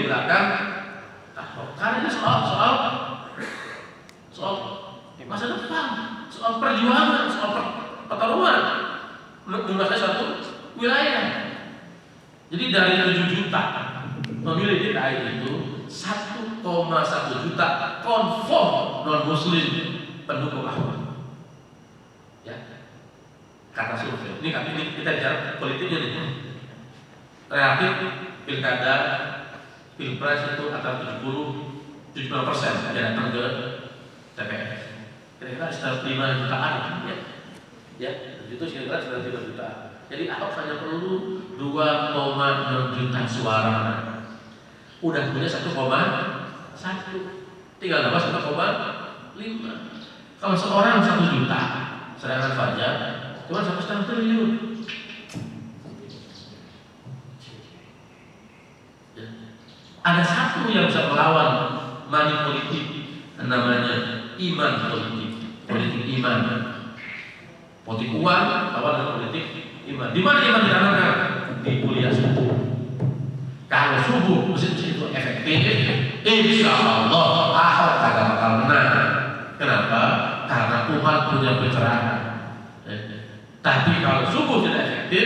di belakang Ahok. Karena ini soal masa depan, soal perjuangan, soal pertarungan menguasai satu wilayah. Jadi dari 7 juta pemilih DKI itu 1,1 juta konform non muslim pendukung Ahok. Ya, kata survei. Ini kita bicara politiknya nih. Relatif pilkada, pilpres itu antara 70-75% yang datang ke TPS. Kira-kira sekitar 5 jutaan ya, itu kira-kira sekitar 5 juta. Jadi Ahok hanya perlu 2,6 juta suara. Udah punya 1,1, tinggal nambah 1,5. Kalau seorang 1 juta, sedangkan Fajar cuma 1,5 triliun. Ya. Ada satu yang bisa melawan money politik, namanya iman politik, politik iman, politik uang lawan dengan politik iman. Di mana iman ditanamkan? Di kuliah subuh. Kalau subuh mesin itu efektif, insya Allah Ahok kagak bakal menang. Kenapa? Karena Tuhan punya pencerahan. Tapi kalau subuh tidak efektif,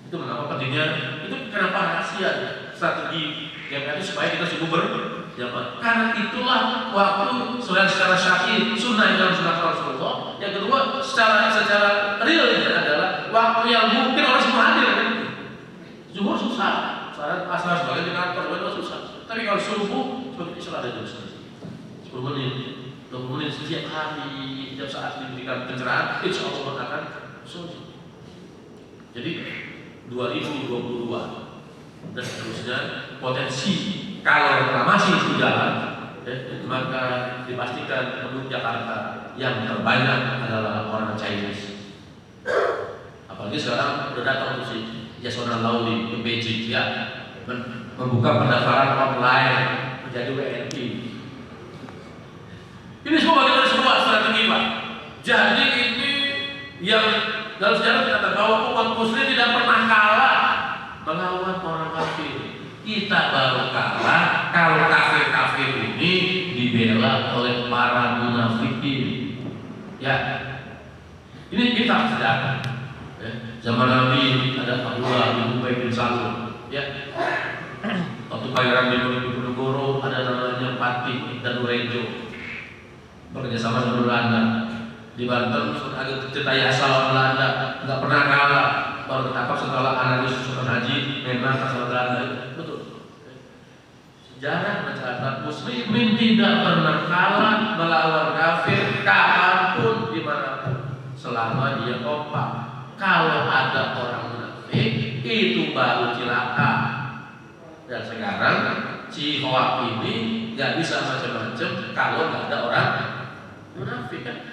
itu kenapa pentingnya? Itu kenapa rahasia strategi yang itu supaya kita subuh berjamaah. Karena itulah waktu selain secara syar'i sunnah yang sunnah Rasulullah. Yang kedua secara realnya adalah waktu yang mungkin orang semua hadir. Zuhur susah, saat asar sebagai di kantor itu susah. Tapi kalau subuh seperti Isra ada jam 10 menit, 20 menit setiap hari, setiap saat diberikan pencerahan, insya Allah akan subuh. Jadi 2022 dan seterusnya potensi kalau reklamasi itu jalan, maka dipastikan penduduk Jakarta yang terbanyak adalah orang Chinese. Apalagi sekarang udah datang tuh si Yasona Lauli ke Beijing ya, membuka pendaftaran online menjadi WNI. Ini semua bagian dari sebuah strategi Pak. Jadi ini yang dalam sejarah kita bahwa umat muslim tidak pernah kalah melawan orang kafir. Kita baru kalah kalau kafir-kafir ini dibela oleh para munafikin. Ya, ini kita sejarah. Zaman Nabi ada Abdullah bin Ubay bin Salul, ya. Waktu Pangeran Diponegoro ada namanya Pati dan Urejo, bekerja sama dengan Belanda. Di Banten ada cerita asal Belanda, nggak pernah kalah, baru ketangkap setelah analisis Sultan Haji memang asal Belanda. Betul. Sejarah mencatat muslimin tidak pernah kalah melawan kafir kapanpun dimanapun selama dia kompak. Kalau ada orang munafik itu baru cilaka. Dan sekarang Cihoak ini nggak bisa macam-macam kalau nggak ada orang munafik kan?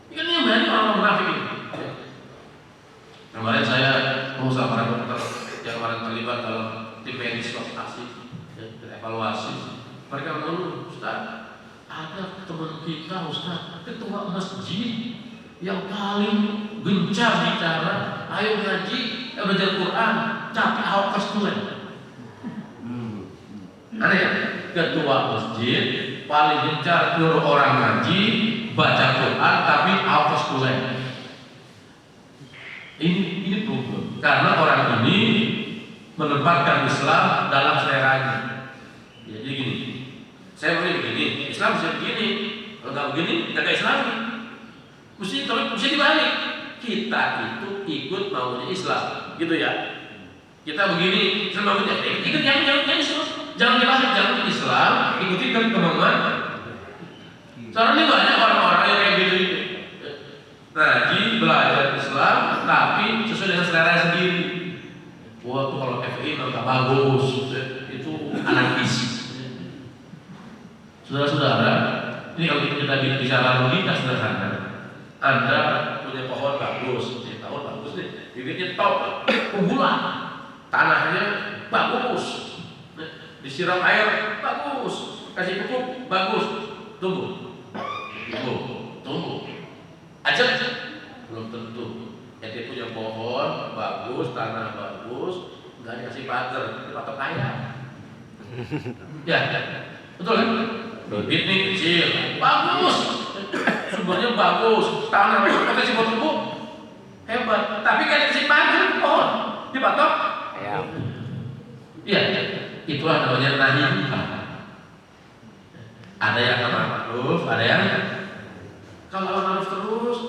Ini kan yang berani orang munafik ini. Kemarin saya mengusaha para dokter yang kemarin terlibat dalam tim medis vaksinasi dan evaluasi. Mereka mengeluh, Ustaz, ada teman kita Ustaz, ketua masjid yang paling gencar bicara, ayo ngaji, belajar Quran, tapi Ahok kestulen. Aneh ya? Ketua masjid paling gencar nyuruh orang ngaji, baca Quran, tapi Ahok kestulen. Ini problem. Karena orang ini menempatkan Islam dalam seleranya. Ya, jadi gini, saya mau begini, Islam bisa begini, kalau nggak begini, nggak Islami. Mesti dibalik. Kita itu ikut maunya Islam, gitu ya. Kita begini, Islam maunya ikut yang Islam. Jangan dibalik, jangan Islam, ikuti kemauan. Sekarang ini banyak orang-orang yang kayak gitu. Ngaji, belajar Islam, tapi sesuai dengan selera sendiri. Wah, tuh kalau FPI nggak bagus, itu anarkis. Saudara-saudara, ini kalau kita bicara logika sederhana. Anda punya pohon bagus, tahun bagus nih, bibitnya top, unggulan, tanahnya bagus, disiram air bagus, kasih pupuk bagus, tumbuh, aja belum tentu. Yang punya pohon bagus, tanah bagus, nggak dikasih pagar, patok ayam. Ya, betul kan? Bibit nih kecil, bagus, sumbernya bagus, tanah potensi buat tumbuh hebat. Tapi kan disimpan di pohon, dipatok. Iya, itulah namanya nahi. Ada yang amar ma'ruf, ada yang kalau amar ma'ruf terus,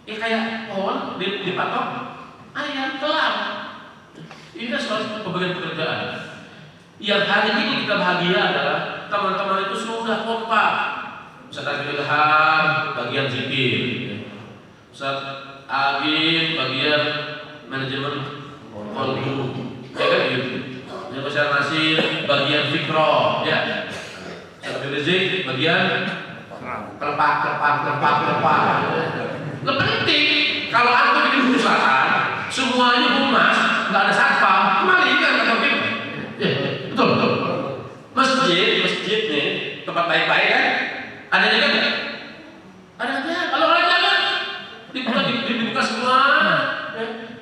kayak pohon dipatok, ayam kelam. Ini soal pembagian pekerjaan. Yang hari ini kita bahagia adalah teman-teman itu sudah kompak. Ustaz Ilham bagian zikir, Ustaz Agim bagian manajemen kontu, ya kan gitu. Yang Ustaz Nasir bagian fikro, ya. Ustaz Rizik bagian kelepak. Lebih penting kalau antum bikin perusahaan, semuanya humas, nggak ada satpam, kembalikan ke topik. Ya, betul. Masjid nih tempat baik-baik kan? Ada juga nggak? Ada aja. Kalau orang jangan dibuka semua.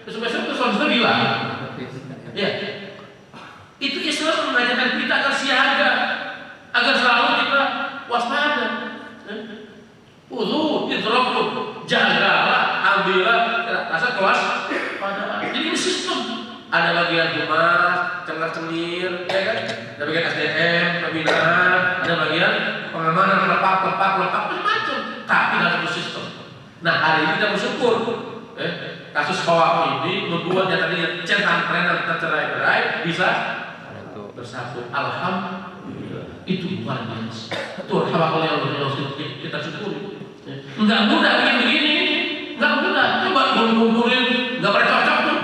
Besok-besok itu suami bilang. Ya, itu Islam mengajarkan kita agar siaga, agar selalu kita waspada. Idraklu, jagalah, ambillah, rasa kewas pada. Jadi ini sistem. Ada bagian humas, cengar-cengir, ya kan? Ada bagian SDM, pembinaan, ada bagian pengamanan, lepak, macam-macam. Tapi dalam satu sistem. Nah, hari ini kita bersyukur. Kasus Khawam ini membuat yang tadinya centang-centang tercerai-berai bisa bersatu. Alhamdulillah. Itu luar biasa. Itu kalau yang kita syukuri. Enggak mudah begini, enggak mudah. Coba kumpulin, enggak pernah cocok tuh.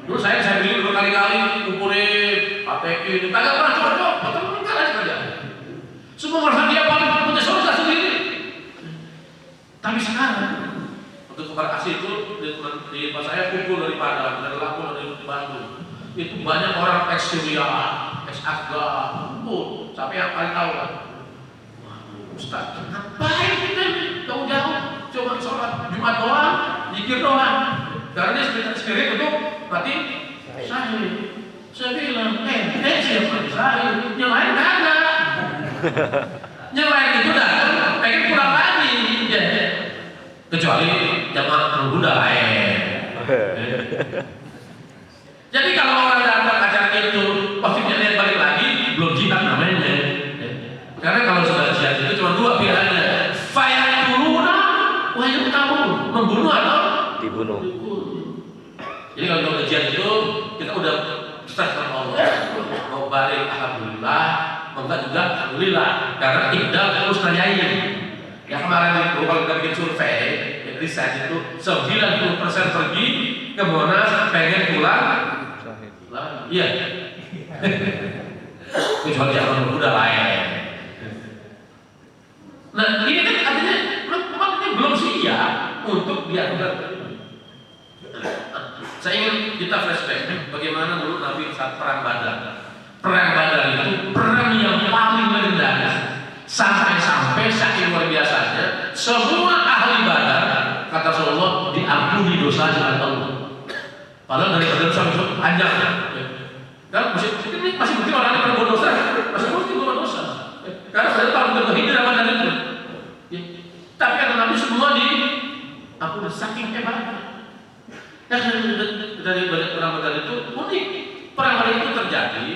Dulu saya bikin berkali-kali kumpulin APK ini, kagak pernah cocok. Betul enggak ada saja. Semua merasa dia paling punya surga sendiri. Tapi sekarang untuk tukar kasih itu di tempat saya kumpul dari Padang, dari Lampung, dari Bandung. Itu banyak orang ex-Syria, ex-Afgan, kumpul. Sampai yang paling tahu kan. Ustaz, ngapain kita jauh-jauh cuma sholat Jumat doang, zikir doang. Karena dia spirit itu berarti sahih. Saya bilang, siapa sahih? Yang lain kagak. Yang lain itu datang, pengen pulang lagi. Kecuali jamaah Buddha lain. Jadi kalau orang datang acara itu, pasti dia balik lagi, belum jihad namanya. Karena kalau sudah jihad itu cuma dua pilihannya, fayaquluna wa yuqtalun, membunuh atau dibunuh. Jadi kalau kita jihad itu kita udah start sama Allah, mau balik alhamdulillah, mau enggak juga alhamdulillah, karena iqdal terus nanyain. Ya kemarin itu kalau kita bikin survei, riset itu 90% pergi ke Monas pengen pulang. Iya. Kecuali yang udah lain. Nah ini kan artinya memang ini belum siap untuk diatur. Saya ingin kita flashback bagaimana dulu Nabi saat perang Badar. Perang Badar itu perang yang paling legendaris. Sampai-sampai saking luar biasanya semua ahli Badar kata Rasulullah diampuni dosanya oleh Allah. Padahal dari Badar sampai panjang. Dan masih mungkin orang yang berbuat dosa, masih mungkin berbuat dosa. Karena saya tahu betul hijrah Badar itu. Tapi kata Nabi semua diampuni saking hebatnya. Dari perang Badar itu unik. Perang Badar itu terjadi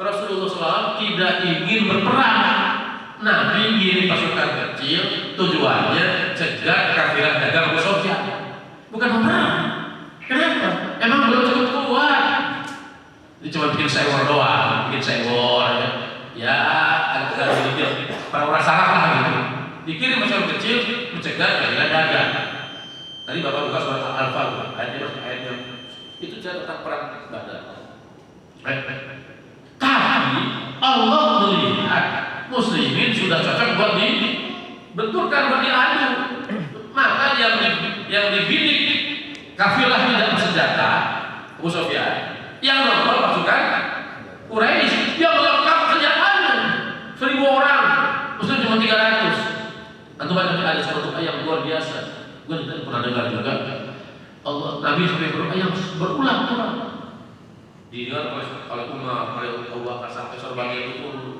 Rasulullah SAW tidak ingin berperang. Nabi ingin pasukan kecil, tujuannya cegah kafilah dagang Abu Sufyan. Bukan perang. Kenapa? Emang belum cukup kuat. Dia cuma bikin sewor doang, ya agak sedikit orang saraf lah gitu. Dikirim pasukan kecil mencegah kafilah dagang. Tadi Bapak buka surat Al-Anfal, ayatnya itu cerita tentang perang Badar. Tapi Allah melihat muslimin sudah cocok buat dibenturkan, buat diadu. Maka yang dibidik kafilah tidak bersenjata Abu Sufyan, yang nomor pasukan Quraisy yang lengkap senjatanya 1000 orang, muslim cuma 300. Antum ada satu ayat yang luar biasa. Gue tidak pernah dengar juga. Allah Nabi sampai berulang-ulang didengar oleh Umar, oleh Abu Bakar sampai sorbannya itu pun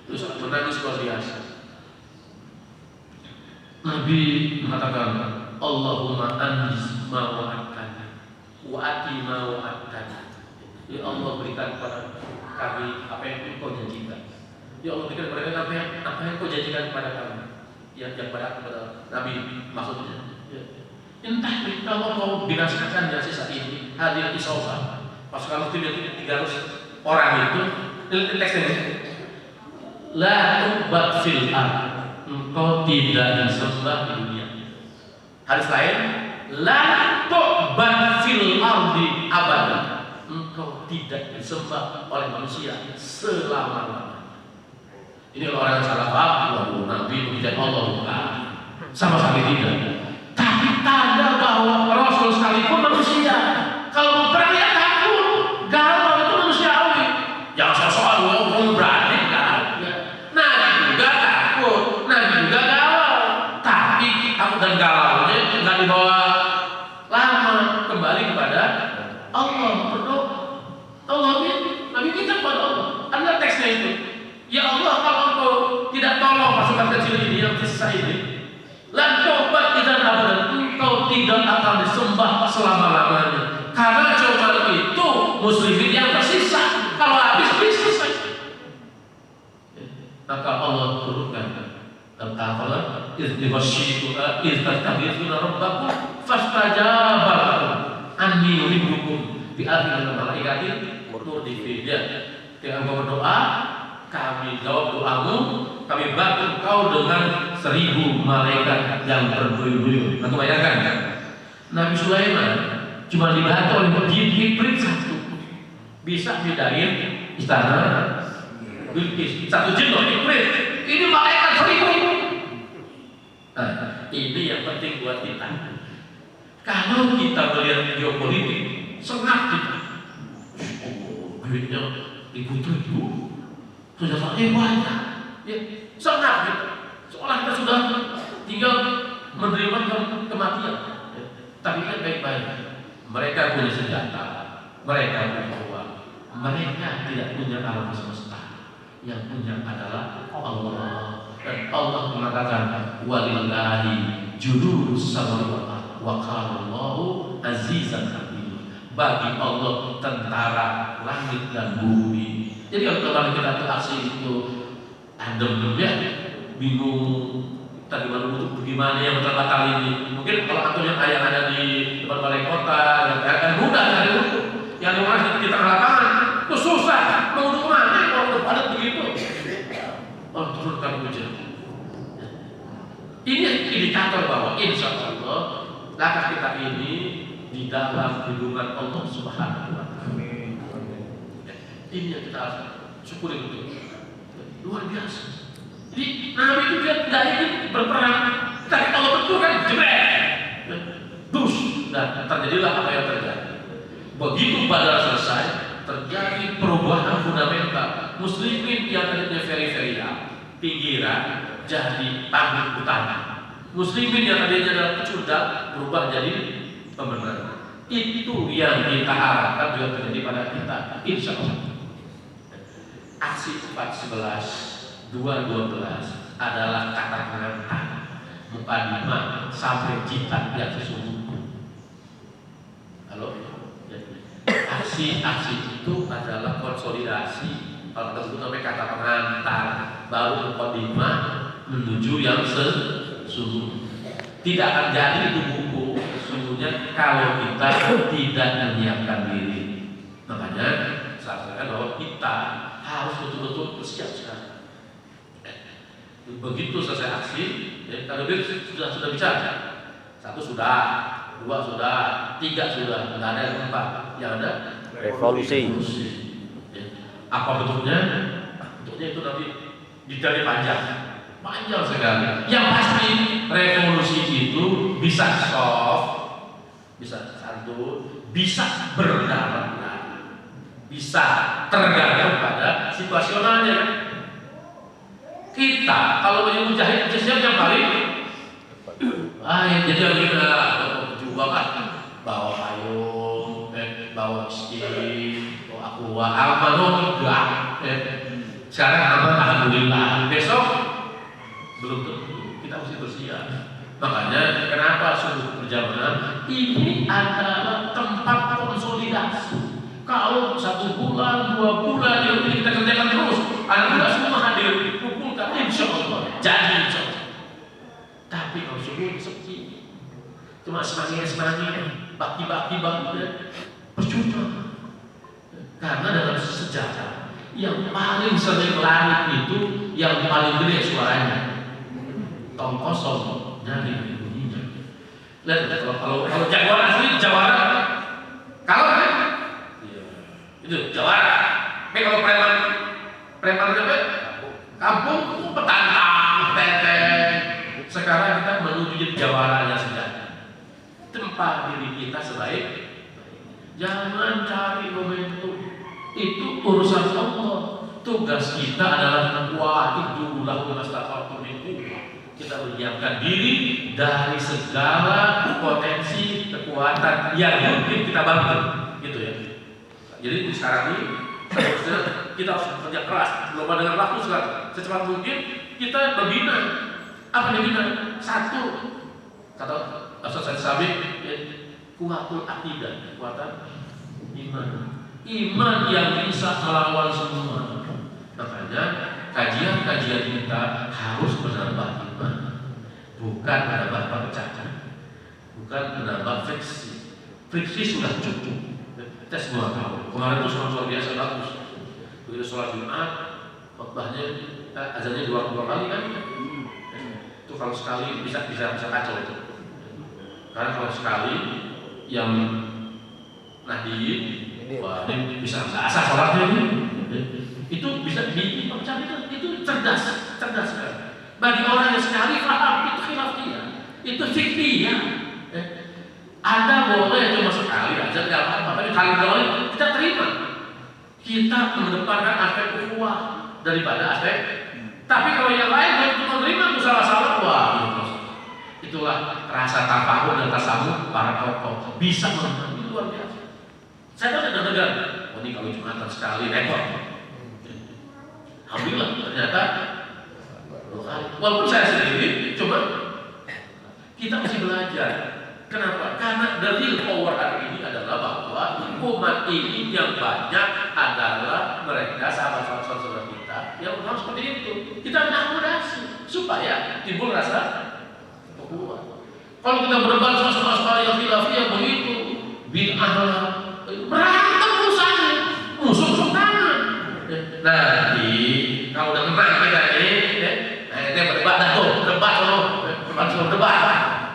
terus menangis luar biasa. Nabi mengatakan, Allahumma anjis ma wa'adtana wa ati ma wa'adtana. Ya Allah, berikan kepada kami apa yang Engkau janjikan. Ya Allah, berikan kepada kami apa yang Engkau janjikan kepada kami. Yang kepada Nabi maksudnya. Ya. Entah kalau mau binasakan yang sisa ini, hadir isawah. Pas kalau 300 orang itu, teksnya la tubat fil ard, engkau tidak disembah di dunia. Hadis lain, la tubat fil ardi abadan, engkau tidak disembah oleh manusia selama-lamanya. Ini orang yang salah paham, Nabi menjadi Allah bukan, sama sekali tidak. Tapi tanda bahwa Rasul sekalipun manusia, kalau berperang ya takut, galau itu manusiawi. Jangan soal ngomong berani kan? Nabi juga takut, Nabi juga galau. Tapi takut dan galaunya nggak dibawa lama, kembali kepada Allah, berdoa. Allah Nabi minta kepada Allah. Ada teksnya itu. Ya Allah, kalau Engkau tidak tolong pasukan kecil ini yang tersisa ini, lan coba tidak abadan, Engkau tidak akan disembah selama-lamanya. Karena coba itu muslimin yang tersisa, kalau habis selesai. Maka Allah turunkan dan ta'ala izdibasyi'u'a iztastabithuna rabbakum fastajaba anni yuhibbukum bi'adhin al-malaikatin murdifin. Dengan engkau berdoa, kami jawab doamu, kami bantu kau dengan 1000 malaikat yang berduyun-duyun. Nanti bayangkan kan? Nabi Sulaiman cuma dibantu oleh jin Ibrit satu, bisa bedain istana Bilqis. Satu jin loh, Ibrit. Ini malaikat 1000. Nah, ini yang penting buat kita. Kalau kita melihat geopolitik, sengat kita. Duitnya ribu-ribu. Sudah sampai banyak, ya, senang gitu. Seolah kita sudah tinggal menerima kematian. Ya. Tapi kan baik-baik. Mereka punya senjata, mereka punya uang, mereka tidak punya alam semesta. Yang punya adalah Allah. Dan Allah mengatakan, walillahi jurus samawati wa Allahu azizan hakim. Bagi Allah tentara langit dan bumi. Jadi kalau kemarin kita tuh aksi itu adem ya, bingung tadi baru untuk bagaimana yang batal ini. Mungkin kalau aturan yang ada di depan balai kota yang kan mudah cari untuk yang orang di tengah lapangan itu susah mau untuk mana kalau udah padat begitu. Allah turunkan hujan. Ini indikator bahwa insya Allah langkah kita ini di dalam lindungan Allah Subhanahu wa Ta'ala. Ini yang kita harus syukuri betul. Luar biasa. Jadi Nabi itu dia tidak ingin berperang, tapi kalau betul kan jebret, dus, dan terjadilah apa yang terjadi. Begitu Badar selesai, terjadi perubahan fundamental. Muslimin yang tadinya periferia, pinggiran, jadi panggung utama. Muslimin yang tadinya adalah pecundang berubah jadi pemenang. Itu yang kita harapkan juga terjadi pada kita, insya Allah. Aksi 4.11, 2.12 adalah kata pengantar mukadimah sampai cita yang sesungguhnya. Halo? Aksi itu adalah konsolidasi. Kalau kita sebut namanya kata pengantar, baru mukadimah menuju yang sesungguhnya. Tidak akan jadi itu buku sesungguhnya kalau kita tidak menyiapkan diri. Makanya saya katakan bahwa kita harus betul-betul bersiap sekarang. Begitu selesai aksi, ya, kalau dia sudah bicara, 1 sudah, 2 sudah, 3 sudah, tidak ada yang 4, yang ada revolusi. Ya. Apa bentuknya? Bentuknya itu nanti detailnya panjang sekali. Yang pasti revolusi itu bisa soft, bisa santun, bisa berdarah. Bisa tergantung pada situasionalnya. Kita kalau menjadi mujahid siapa yang paling jadi kita juga kan bawa payung, bawa miskin, bawa aqua, almarhum enggak. Sekarang aman, alhamdulillah. Besok belum tentu, kita mesti bersiap. Makanya kenapa suruh berjamaah? Ini adalah tempat konsolidasi. Kalau 1 bulan, 2 bulan ini kita kerjakan terus, anak-anak semua hadir, kumpulkan, insya Allah jadi insya Allah. Tapi kalau subuh sepi, cuma semangat, baki-baki percuma. Karena dalam sejarah yang paling sering lari itu yang paling gede suaranya, tong kosong nyari bunyinya. Lihat kalau jagoan asli jawara, kalau kan itu jawara. Tapi kalau preman apa? Kampung petantang, teteh. Sekarang kita menuju jadi jawara yang sejati. Tempat diri kita sebaik. Jangan cari momentum. Itu urusan Allah. Tugas kita adalah wahidu lahu mastata'tum min quwwah. Kita menyiapkan diri dari segala potensi kekuatan yang mungkin kita bangun. Gitu ya. Jadi sekarang ini kita harus bekerja keras. Belum dengan waktu sekarang. Secepat mungkin kita membina. Apa yang dibina? Satu, kata Ustaz Sabi, kuatul akidah, kekuatan iman. Iman yang bisa melawan semua. Makanya kajian-kajian kita harus menambah iman, bukan menambah perpecahan, bukan menambah friksi. Friksi sudah cukup. Kita semua tahu. Kemarin itu sholat luar biasa bagus. Begitu sholat Jumat, khotbahnya, azannya 2 kali kan? Itu kalau sekali bisa kacau itu. Karena kalau sekali yang nadiin, wah ini bisa nggak asal sholatnya ini. Itu bisa dipecah itu cerdas kan. Bagi orang yang sekali paham itu khilafiyah, itu fiqhiyah. Anda boleh cuma sekali aja tidak apa-apa, tapi kali kita terima. Kita mengedepankan aspek ukhuwah daripada aspek. Tapi kalau yang lain kalau cuma menerima itu salah-salah, wah itulah rasa tafahum dan tasamuh para tokoh bisa mengambil luar biasa. Saya tahu ada negara, oh ini kalau Jumatan sekali repot. Alhamdulillah ternyata walaupun saya sendiri coba kita mesti belajar. Kenapa? Karena the real power hari ini adalah bahwa umat ini yang banyak adalah mereka sahabat-sahabat kita yang harus seperti itu. Kita mengakomodasi supaya timbul rasa kekuatan. Kalau kita berdebat soal yang khilafiyah begitu, bid'ah berantem urusannya, musuh tangan. Nanti kalau udah menang kita ini, kita berdebat dah tuh, debat,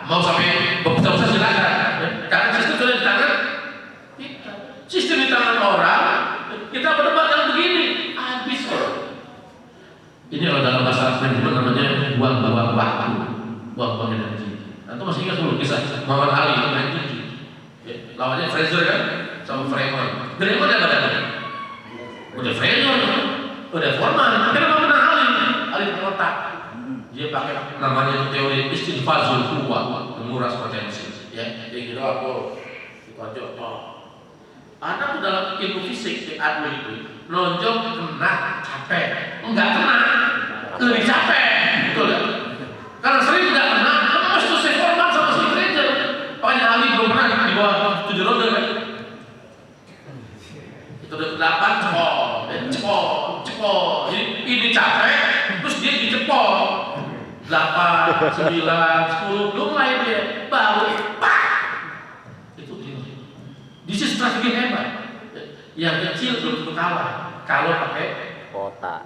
mau sampai berusaha silakan. Karena sistem sudah di tangan kita, sistem di tangan orang, kita berdebat yang begini, habis kok. Ini kalau dalam bahasa manajemen namanya buang-buang waktu, buang-buang energi. Nanti masih ingat dulu kisah Muhammad Ali main tinju, lawannya Fraser kan, sama Freeman. Freeman ada badannya, udah Fraser, udah Foreman. Kenapa menang Ali terletak? Dia pakai namanya teori istinfazul quwwah, menguras potensi. Ya, dia kira aku ditonjok. Anak tuh dalam ilmu fisik di adu itu nonjok kena capek, enggak kena lebih capek, betul ya? Karena sering enggak kena, lepas tuh si Foreman sama si Fraser. Makanya Ali belum pernah di bawah 7 ronde kan? Itu udah 8 cepol. Jadi ini capek, terus dia dicepol. 8, 9, 10, belum mulai dia baru pak. Itu dia. This is strategi hebat. Yang kecil belum kalah kalau pakai kota.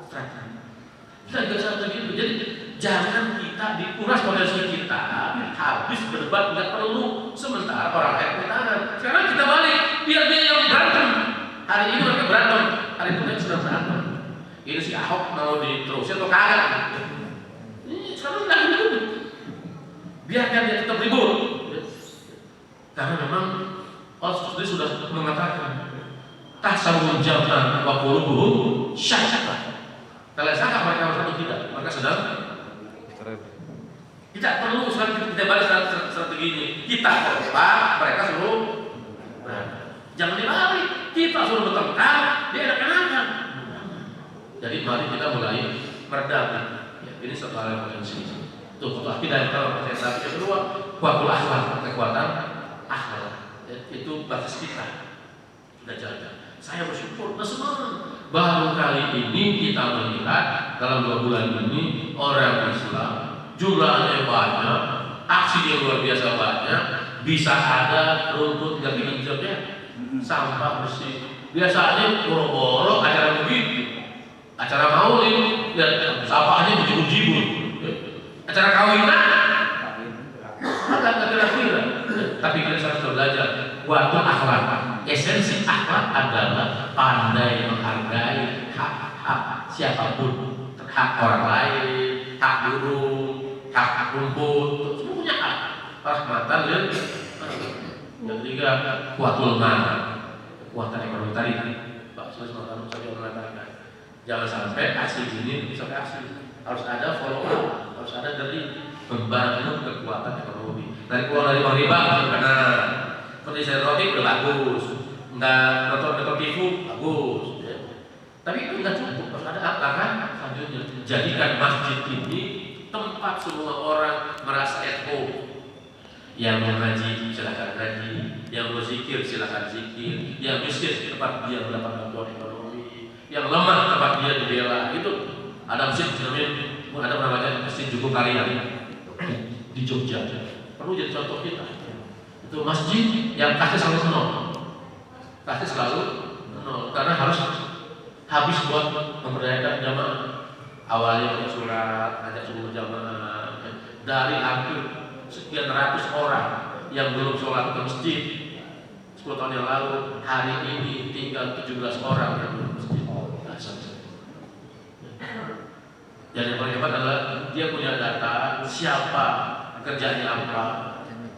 Kita juga strategi itu. Jadi jangan kita dikuras potensi kita habis berdebat nggak perlu. Sementara orang lain bertahan. Sekarang kita balik, biar dia yang berantem. Hari ini mereka berantem, hari ini mereka sudah berantem. Ini si Ahok mau diterusin atau kagak? Sekarang lagi ribut, biarkan dia tetap ribut. Karena memang Allah sudah mengatakan tahsabul jannah wa qulubuhum syaqqah. Kalau syaqqah mereka harus atau tidak, mereka sedang tidak perlu kita balik strategi ini. Kita kompak, mereka suruh jangan dibalik. Kita suruh bertengkar, dia enak-enakan. Jadi mari kita mulai meredam. Ya, ini satu hal yang potensi. Itu kuat akidah yang pertama, potensi yang kedua, kuatul akhlak, kekuatan akhlak. Ya, itu basis kita. Kita jaga. Saya bersyukur, senang. Baru kali ini kita melihat dalam 2 bulan ini orang Islam jumlahnya banyak, aksinya luar biasa banyak, bisa ada rumput nggak diinjaknya, sampah bersih. Biasanya boro-boro acara begitu, acara maulid, dan sampahnya berjibun-jibun. Acara kawinan, agak kira-kira. Tapi kita harus belajar waktu akhlak. Esensi akhlak adalah pandai menghargai hak-hak siapapun, hak orang lain, hak burung, hak rumput, semuanya hak. Rahmatan lil yang ketiga kuatul mal, kekuatan ekonomi tadi. Pak Sulaiman saya mengatakan jangan sampai aksi ini sampai aksi, harus ada follow up, harus ada dari membangun kekuatan ekonomi. Dari keluar dari riba benar, seperti saya roti udah bagus, nggak nonton TV bagus, ya. Tapi itu nggak cukup, harus ada apa kan? Selanjutnya jadikan masjid ini tempat semua orang merasa at home. Yang mau ngaji silakan ngaji, yang mau zikir silakan zikir, yang miskin tempat dia mendapat bantuan ekonomi, yang lemah tempat dia dibela. Itu ada masjid namanya Masjid Joko Karya di Jogja, perlu jadi contoh kita. Itu masjid yang kasih selalu nol, karena harus habis buat memberdayakan jamaah. Awalnya punya surat, ajak subuh jamaah, dari hampir sekian ratus orang yang belum sholat ke masjid 10 tahun yang lalu, hari ini tinggal 17 orang yang belum masjid. Dan yang paling hebat adalah dia punya data siapa, kerjanya apa,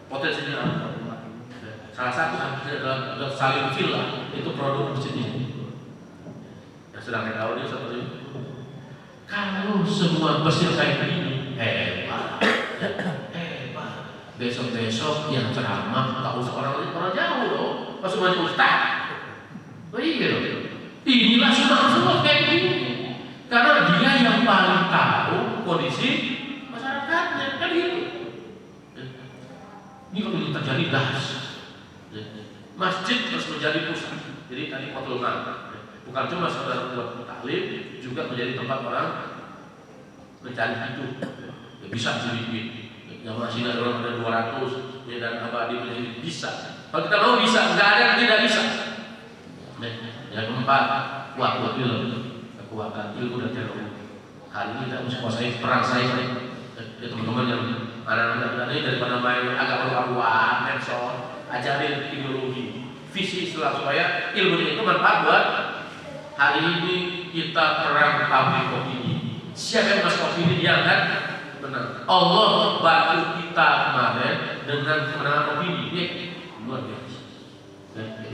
potensinya apa. Salah satu adalah Salim Villa, itu produk masjid ini. Yang sedang kita tahu dia seperti itu. Kalau semua masjid kayak begini, hebat. Besok-besok yang ceramah tak usah orang jauh loh, pas semuanya ustaz. Oh iya loh. Inilah semua kayak begini. Karena dia yang paling tahu kondisi masyarakatnya, kan gitu. Ini kalau ini terjadi dahsyat. Masjid harus menjadi pusat. Jadi tadi kotoran, bukan cuma saudara buat taklim, juga menjadi tempat orang mencari hidup. Ya, bisa sedikit. Yang masih ada orang ada 200, ya, dan abadi menjadi bisa. Kalau kita mau bisa, nggak ada yang tidak bisa. Yang keempat, kuat ilmu, kekuatan ilmu dan teknologi. Hari ini kita harus kuasai perang saya. Ya teman-teman yang anak-anak ini daripada main agak berkaruan, medsos, ajarin ideologi, visi Islam supaya ilmu itu bermanfaat buat hari ini kita perang public opini. Siapa yang masuk opini dia kan? Benar. Allah bantu kita kemarin dengan kemenangan opini. Ya, luar biasa.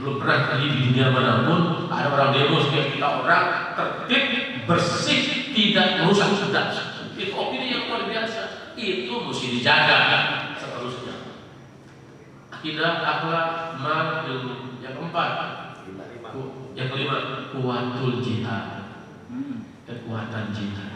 Belum pernah terjadi di dunia manapun ada orang demo setiap kita orang tertib, bersih, tidak merusak sedap. Itu opini yang luar biasa. Itu mesti dijaga seterusnya. Akidah, akhlak, mal, ilmu. Yang keempat, yang kelima, kuatul jihad. Kekuatan jihad.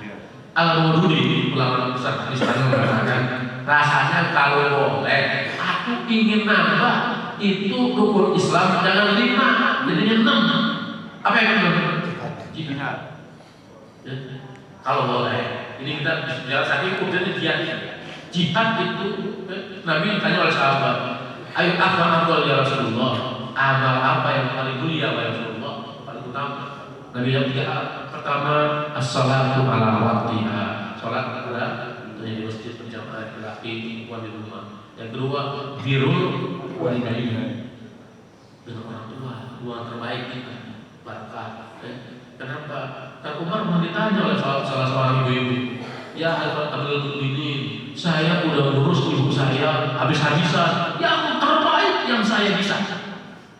Al-Mawdudi, ulama besar di sana mengatakan, rasanya kalau boleh, aku ingin nambah itu rukun Islam jangan 5, jadinya 6. Apa yang 6? Jihad. Ya. Kalau boleh, ini kita bicara saking kemudian jihad itu, Nabi ditanya oleh sahabat, ayo apa afdal ya Rasulullah? Amal apa yang paling mulia ya Rasulullah? Paling utama. Nabi yang 3 pertama as-salatu ala waqtiha, salat adalah di masjid berjamaah, laki perempuan di rumah. Yang kedua birrul walidain, dengan orang tua, dua terbaik kita, barakah. Kenapa? Karena Umar ditanya oleh salah seorang ibu-ibu, ya Amirul Mukminin, saya udah ngurus ibu saya habis-habisan, yang terbaik yang saya bisa.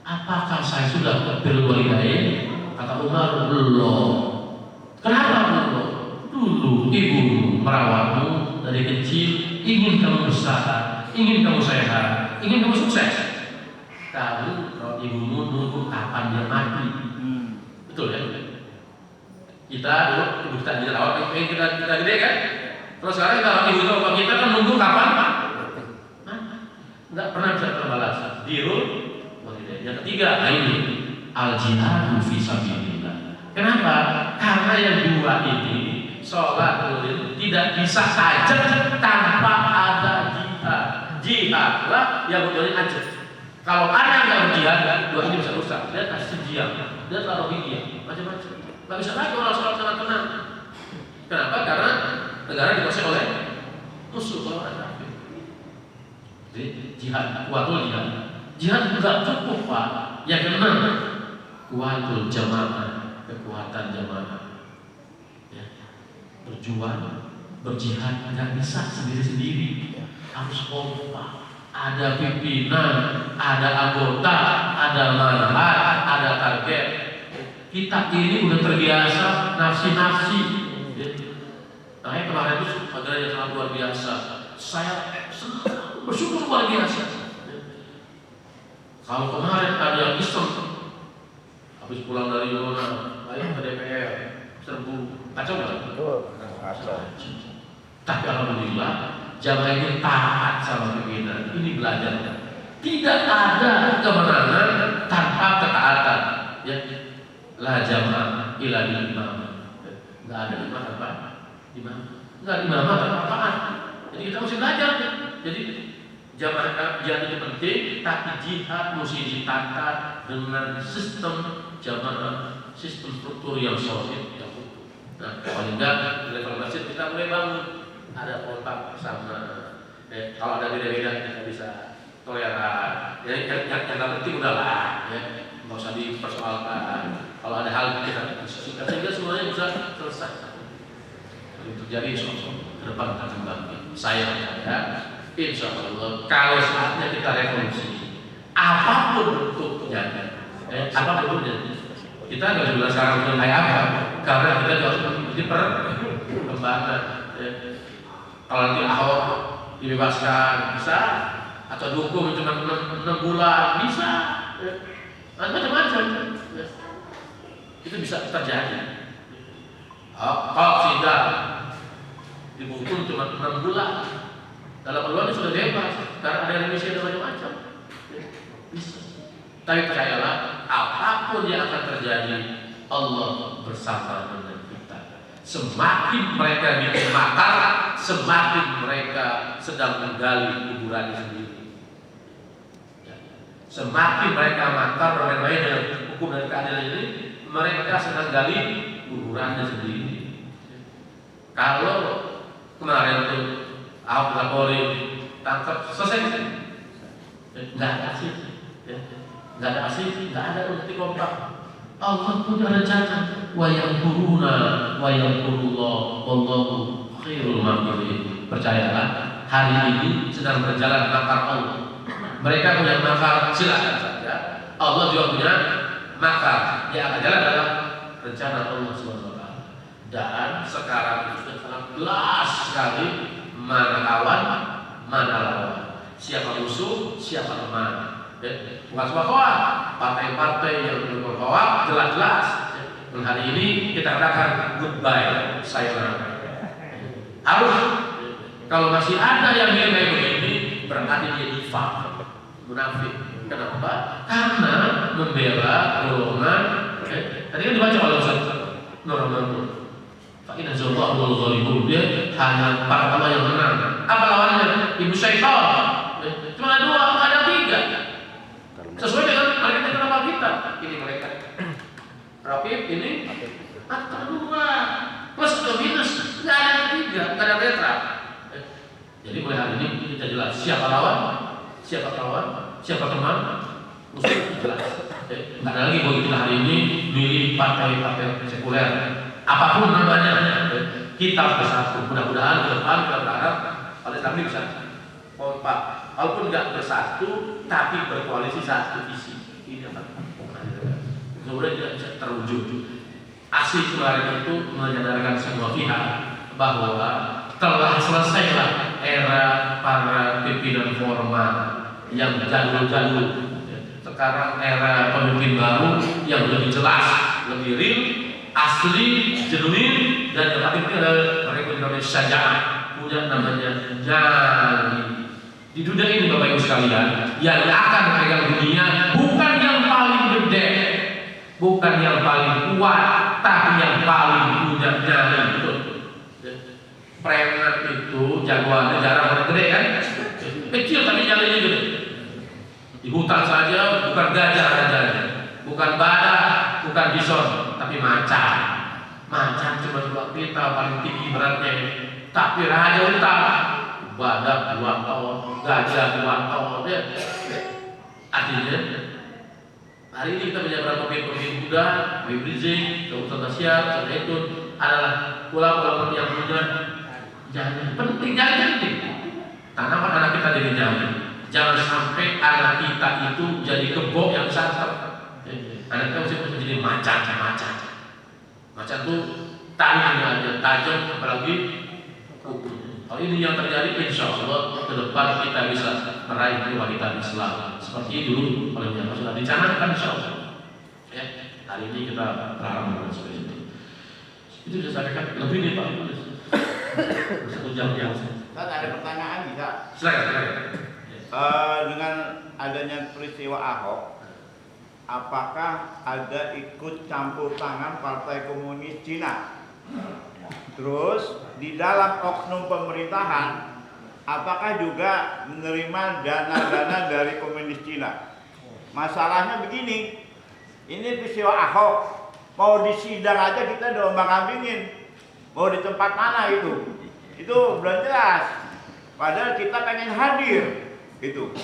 Apakah saya sudah birrul walidain? Kata Umar, belum. Kenapa belum? Dulu ibu merawatmu dari kecil, ingin kamu besar, ingin kamu sehat, ingin kamu sukses. Tahu kalau ibumu nunggu kapan dia mati. Betul ya? Kita dulu ibu kita dirawat, pengen kita gede kan. Terus sekarang kita rawat ibu kita, bapak kita kan nunggu kapan? Nggak pernah bisa terbalas. Dirul. Yang ketiga, ini al-jihadu fi sabilillah. Kenapa? Karena yang dua ini, sholat tidak bisa saja tanpa ada jihad. Jihadlah yang menjadi ajab. Kalau ada yang nggak berjihad, dua ini bisa rusak. Lihat asijiyah, lihat tarohiyah, macam-macam. Nggak bisa lagi orang sholat sangat tenang. Kenapa? Karena negara dikuasai oleh musuh kalau ada. Jadi jihad, kuatul jihad. Jihad tidak cukup Pak. Yang keenam, kuatul jamaah, kekuatan jamaah. Ya. Berjuang, berjihad nggak bisa sendiri-sendiri. Harus kompak. Ada pimpinan, ada anggota, ada manhaj, ada target. Kita ini udah terbiasa nafsi-nafsi. Makanya kemarin itu pelajaran yang sangat luar biasa. Saya bersyukur luar biasa. Kalau kemarin ada yang iseng, habis pulang dari mana, ayo ke DPR, serbu, kacau nggak? Tapi alhamdulillah, jamaah ini taat sama pimpinan. Ini belajar. Tidak ada kemenangan tanpa ketaatan. Ya, la jamaah ila imam. Nggak ada imam tanpa imam. Nggak ada imam tanpa taat. Jadi kita mesti belajar. Jadi jamaah jihad itu penting, tapi jihad mesti ditata dengan sistem jamaah, sistem struktur yang solid, yang utuh. Nah, paling enggak di level masjid kita mulai bangun, ada kontak bersama. Kalau ada beda-beda kita bisa toleran. Yang penting udahlah, ya, nggak usah dipersoalkan. Kalau ada hal kita diskusikan sehingga semuanya bisa selesai. Itu terjadi soal ke depan akan kembali. Saya percaya. Insya Allah, kalau saatnya kita revolusi, apapun bentuknya, apapun bentuknya, kita nggak bisa bilang sekarang punya kayak apa, karena kita harus mengikuti perkembangan. Kalau nanti Ahok dibebaskan bisa, atau dihukum cuma 6 bulan bisa, macam-macam. Itu bisa terjadi. Ahok sidang dihukum cuma 6 bulan. Dalam peluang ini sudah bebas, karena ada Indonesia ada macam-macam. Bisa. Tapi percayalah, apapun yang akan terjadi, Allah bersama dengan kita. Semakin mereka bikin makar, semakin mereka sedang menggali kuburannya sendiri. Semakin mereka makar bermain-main dengan hukum dan keadilan ini, mereka sedang gali kuburannya sendiri. Kalau kemarin itu Ahok Kapolri tangkap selesai, nggak ada aksi, nggak ada aksi, nggak ada bukti kompak. Allah punya rencana. Wa yamkuruna wa yamkurullah wallahu khairul makirin. Percayalah, hari ini sedang berjalan makar Allah. Mereka punya makar, silakan saja. Allah juga punya makar. Yang akan jalan adalah rencana Allah SWT. Dan sekarang itu sudah sangat jelas sekali. Mana kawan, mana lawan, siapa musuh, siapa teman. Bukan semua kawan, partai-partai yang mendukung kawan jelas-jelas. Dan hari ini kita katakan goodbye, sayonara. Harus, kalau masih ada yang kayak begini, berarti dia nifaq, munafik. Kenapa? Karena membela golongan. Tadi kan dibaca oleh Ustaz Nur Rahman. Inna Zallahu ghalibun, dia hanya para ulama yang menang. Apa lawannya? Ibu syaitan. Cuma ada 2, ada 3. Sesuai dengan mereka kenapa kita. Ini mereka. Rapid ini atau 2 plus atau minus, nggak ada 3, nggak ada netral. Jadi mulai hari ini kita jelas siapa lawan, siapa kawan, siapa teman, musuh jelas. Nggak ada lagi begitu hari ini milih partai-partai sekuler. Apapun namanya, kita bersatu. Mudah-mudahan ke depan kita berharap oleh kami bisa kompak. Walaupun nggak bersatu, tapi berkoalisi satu visi. Ini apa? Kemudian tidak bisa terwujud. Aksi kemarin itu menyadarkan semua pihak bahwa telah selesailah era para pimpinan formal yang jadul-jadul. Sekarang era pemimpin baru yang lebih jelas, lebih real. asli, genuine, dan yang paling penting adalah mereka namanya syaja'ah, punya namanya nyali. Di dunia ini Bapak Ibu sekalian, yang akan memegang dunia bukan yang paling gede, bukan yang paling kuat, tapi yang paling punya nyali. Betul. Preman itu jagoannya jarang orang gede kan? Kecil tapi nyalinya gede. Di hutan saja bukan gajah rajanya, bukan badak, bukan bison, tapi macan. Macan cuma 2 pita paling tinggi beratnya, tapi raja hutan. Badak 2 ton, gajah 2 ton. Artinya hari ini kita punya berapa pemimpin muda, Habib Rizik, Ustaz Tasyar, Ustaz Zaitun adalah ulama-ulama yang punya jangan penting, jangan penting. Tanamkan anak kita jadi jangan. Jangan sampai anak kita itu jadi kebo yang santet. Anak kita mesti menjadi macan. Macan tuh taringnya aja tajam, apalagi kukunya. Kalau ini yang terjadi, insya Allah ke depan kita bisa meraih kebangkitan Islam seperti dulu oleh yang sudah dicanangkan, insya Allah. Ya, hari ini kita terang seperti itu. Itu sudah saya katakan lebih nih Pak. 1 jam yang. Kan ada pertanyaan bisa. Silakan. Dengan adanya peristiwa Ahok, apakah ada ikut campur tangan Partai Komunis Cina? Terus di dalam oknum pemerintahan, apakah juga menerima dana-dana dari Komunis Cina? Masalahnya begini, ini peristiwa Ahok, mau disidang aja kita diombang-ambingin, mau di tempat mana itu belum jelas. Padahal kita pengen hadir. Itu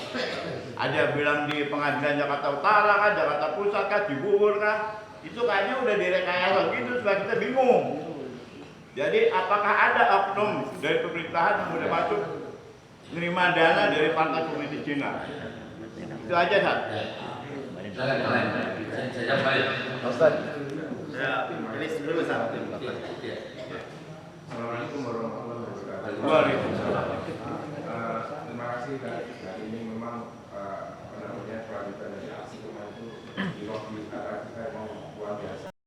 ada bilang di pengadilan Jakarta Utara kan, Jakarta Pusat kan, Cibubur kan, itu kayaknya udah direkayasa gitu supaya kita bingung. Jadi apakah ada oknum dari pemerintahan yang udah masuk menerima dana dari Partai Komunis Cina? Itu aja Sat. Ustaz. Ya, ini dulu Sat. Assalamualaikum warahmatullahi wabarakatuh. Waalaikumsalam. Terima kasih hari ini memang kelanjutan dari aksi kemarin itu di lobi kita mau luar biasa.